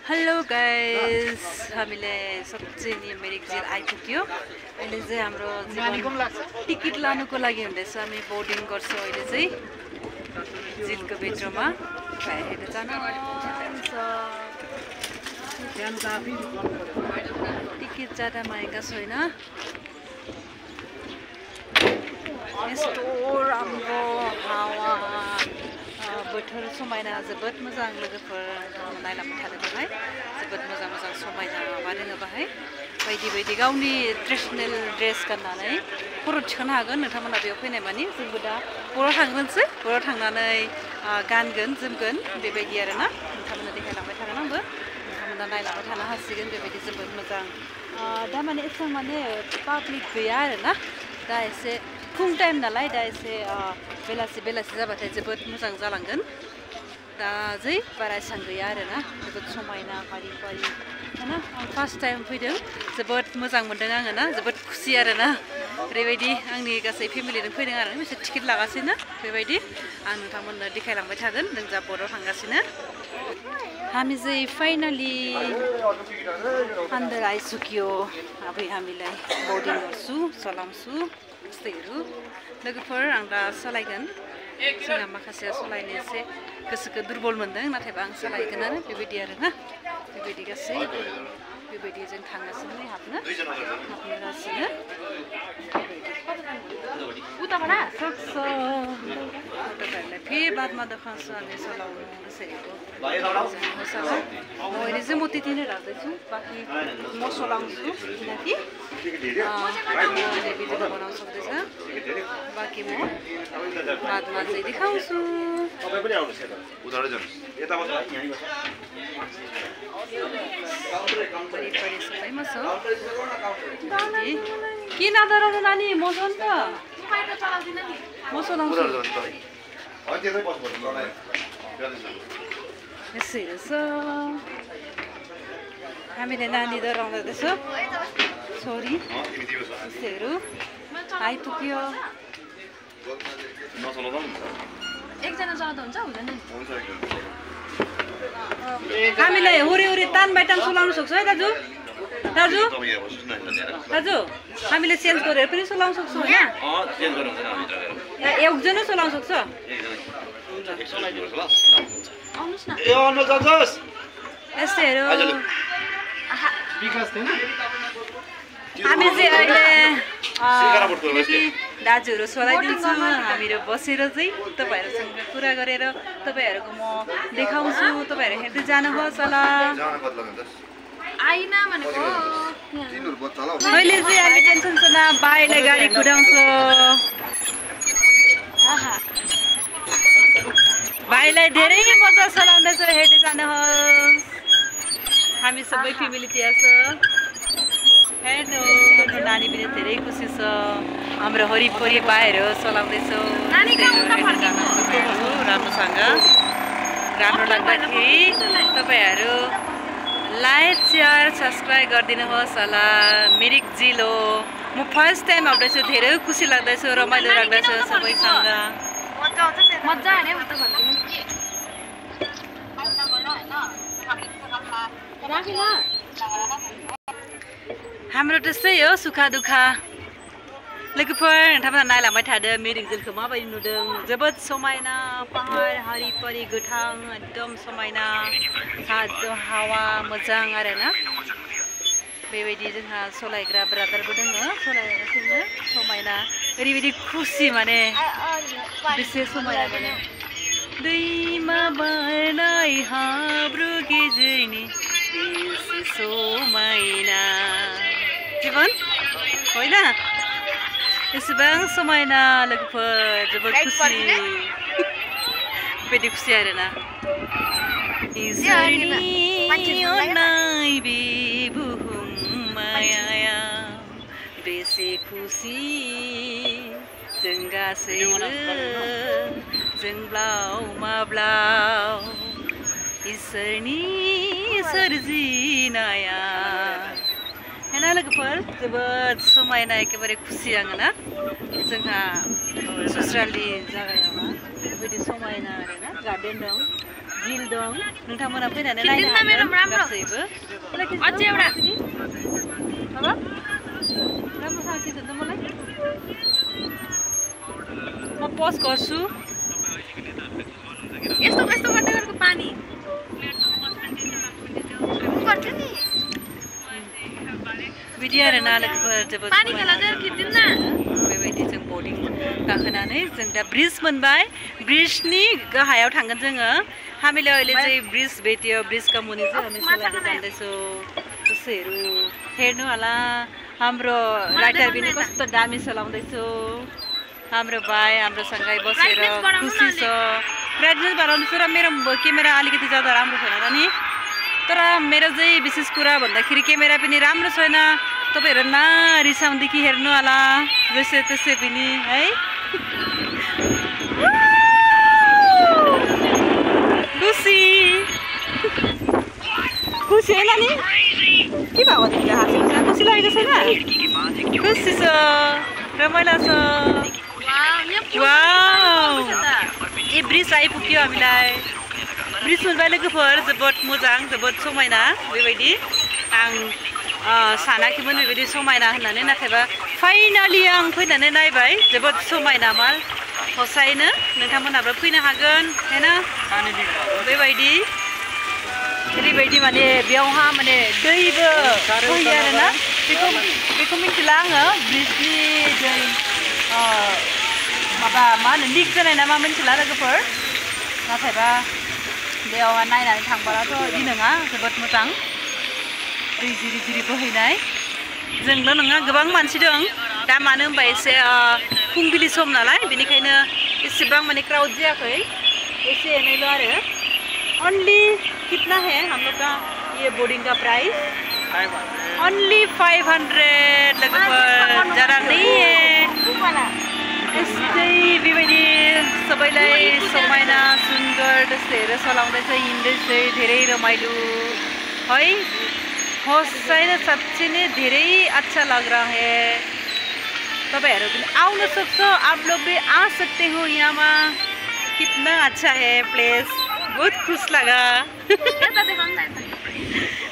Hello guys, हामीले साँच्चै नि मिरिक झिल आइपुग्यो। अहिले चाहिँ हाम्रो टिकट लानुको लागि हुँदैछ। हामी बोर्डिङ गर्छौँ अहिले चाहिँ झिलको भित्रमा। हेरेर जान टिकट ज्यादा महँगा छैन। यस्तो राम्रो हावा बोथोर समायना जोबोद मोजां लोगोफोर नायलांबाय थानो थाखाय जोबोद मोजां मोजां समायना मादोङो बाहाय बायदि बायदि गावनि ट्रेडिशनेल ड्रेस गाननानै खर' थिखांनो हागोन नोंथांमोना बेयाव फैनाय मानि जोंबो दा बराव थांगोनसै बराव थांनानै गानगोन जोमगोन बेबायदि आरोना नोंथांमोना देखायलांबाय थागोन आंबो नोंथांमोना नायलांबाय थानो हासिगोन बेबायदि जोबोद मोजां दा माने एसेबां माने पाब्लिक गैया आरोना दा एसे फुं टाइम नालाय दा एसे बेलासि जाबाथाय जोबोद मोजां जालांगोन दा जै बारा एसां गैया आरोना जोबोद समायना फारि ना आं फार्स्ट टाइम फैदों जोबोद मोजां मोनदों आङो ना जोबोद खुसि आरोना ओरैबायदि आंनि गासै फेमिलिजों फैदों आरो बिसोर टिकेट लागासिनो बेबायदि आं नोंथांमोननो देखायलांबाय थागोन जों जा बर्डआव थांगासिनो हामी चाहिँ फाइनली अन्डर आइसक्यो अब हामीलाई बोर्डिङ गर्छु चलाउँछु यस्तैहरू लोगोफोर आं दा सालायगोन जोंहा माखासे सालायनो एसे गोसोखौ दुर्बल मोनदों नाथायबा आं सालायगोनानो बेबायदि आरोना बेबायदि गासै बेबायदि जों थांगासिनो हाबगासिनो तपाईँहरूलाई फेरि बादमा देखाउँछु हामी चलाउनु बसेको अहिले चाहिँ म त्यति नै राख्दैछु बाँकी म चलाउँछु किनकि भिडियो बनाउन सक्दैछ बाँकी म बादमा चाहिँ देखाउँछु वरिपरि सबैमा छ किन डराउनु नानी म छ नि त म चलाउँछु यसैहरू छ हामीले नानी डराउँदैछ छोरी यसैहरू आइपुग्यो एकजना चलाउँदा हुन्छ हुँदैन हामीलाई वरिपरि तान बाइटान चलाउनु सक्छ है दाजु दाजु दाजु हामीले चेन्ज गरेर पनि चलाउन सक्छौँ होइन एकजना चलाउन सक्छ यस्तैहरू हामी चाहिँ अहिले दाजुहरू चलाइदिन्छु हामीहरू बसेर चाहिँ तपाईँहरूसँग कुरा गरेर तपाईँहरूको म देखाउँछु तपाईँहरू हेर्दै जानुहोस् होला मैले चाहिँ अहिले टेन्सन छैन बाइले गाडी कुदाउँछ भाइलाई धेरै मजा चलाउँदैछ हेर्दै जानुहोस् हामी सबै फ्यामिली त्यहाँ छ हेर्नु हाम्रो नानी पनि धेरै खुसी छ हाम्रो वरिपरि बाहिर चलाउँदैछौँ राम्रोसँग राम्रो लाग्दाखेरि तपाईँहरू लाइक सेयर सब्सक्राइब गरिदिनुहोस् होला मिरिक झिल हो म फर्स्ट टाइम आउँदैछु धेरै खुसी लाग्दैछ रमाइलो लाग्दैछ सबैसँग हाम्रो त्यस्तै हो सुखा दुखा लोगोफोर नोंथांमोना नायलांबाय थादो मिरिक झिलखौ माबायदि नुदों जोबोद समायना पाहाड़ हारिपरि गोथां एकदम समायना हावा मोजां आरोना बेबायदि जोंहा सलायग्रा ब्रादारबो दङ सलायगासिनो समायना ओरैबायदि खुसि माने बेसे समायना माने दैमा बारनाय हाब्रु गेजेरनि बेसे समायना जीवन होइन एसेबां समायना लोगोफोर जोबोद खुसि बेबायदि खुसि आरोना इसोरनि अननाय बे बुहुमाया बेसे खुसि जों गासैबो जोंब्लाव माब्लाव इसोरनि सोरजिनाया हेना लोगोफोर जोबोद समायना एखेबारे खुसि आङो ना जोंहा ससुरालनि जायगायावहा बेबायदि समायना आरोना गार्डेन दं झिल दं नोंथांमोना फैनानै नायनो हागोन गासैबो अझै एउटा माबा राम्रोसँग खिच्नु मलाई म पज गर्छु यस्तो यस्तो गर्दै गरेको पानी गर्छु नि बिदि आरो ना लोगोफोर जोबोद पानी खेलाजों खिच्दिन बेबायदि जों बोर्डिं गाखोनानै जों दा ब्रिज मोनबाय ब्रिजनि गाहायाव थांगोन जोङो हामीले अहिले चाहिँ ब्रिज भेट्यो ब्रिजका मुनि चाहिँ हामी लागि जाँदैछौँ कसैहरू हेर्नु होला हाम्रो राइटर पनि कस्तो दामी चलाउँदैछौँ हाम्रो भाइ हाम्रो सँगै बसेर खुसी छ ब्राइटनेस बढाउनु छु र मेरो क्यामेरा अलिकति ज्यादा राम्रो छैन र नि तर मेरो चाहिँ विशेष कुरा भन्दाखेरि क्यामेरा पनि राम्रो छैन तपाईहरु नरिसाउँदेखि हेर्नु होला जसै त्यसै पनि है खुसी खुसी होइन नि के भएको तिमीले हाँसेको खुसी लागेको छैन खुसी छ रमाइलो छ ए ब्रिज आइपुग्यो हामीलाई ब्रिज मोनबाय लोगोफोर जोबोद मोजां जोबोद समायना बेबायदि आं सानाखैमोन बेबायदि समायना होननानै नाथायबा फाइनालि आं फैनानै नायबाय जोबोद समायना माल हसायैनो नोंथांमोनहाबो फैनो हागोन हैन बेबायदि ओरैबायदि माने बेयावहा माने दैबो फैयो आरोना बेखौ मिथिला आङो ब्रिजनि दै माबा मा होनो लिक जानाय ना मा मिथिला लोगोफोर नाथायबा बेयावहा नायनानै थांबालाथ' बिदि नङा जोबोद मोजां दै जिरि जिरि बोहैनाय जोंल' नङा गोबां मानसि दं दा मानो होनबा एसे फुंबिलि सम नालाय बेनिखायनो एसेबां माने क्राउड जायाखै एसे एनैल' आरो ओनली कितना है हम लोग का ये बोर्डिंग का प्राइस ओनली 500 लोगोफोर ज़्यादा नहीं है यस्तै बेबायदि सबैलाई समायना सुन्दर त्यस्तै हेरेर चलाउँदैछ हिँड्दैछ धेरै रमाइलो है हँसाइ र साँच्चै नै धेरै अच्छा लग रहा है तपाईहरु पनि आउन सक्छ आप लोग भी आ सकते हो यहाँ कितना अच्छा है प्लेस बहुत खुश लगा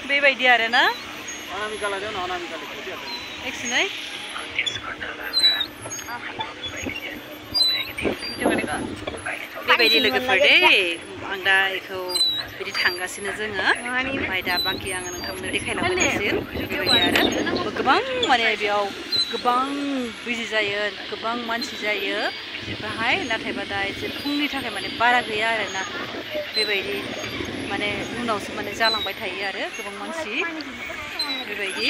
बेबायदि आरो ना एकछिन है बेबायदि लोगोफोर दे आं दा बेखौ बिदि थांगासिनो जोङो ओमफ्राय दा बाखि आङो नोंथांमोननो देखायलांगासिनो बेबायदि आरो गोबां माने बेयाव गोबां बिजि जायो गोबां मानसि जायो बाहाय नाथायबा दा एसे फुंनि थाखाय माने बारा गैया आरोना बेबायदि माने उनावसो माने जालांबाय थायो आरो गोबां मानसि बेबायदि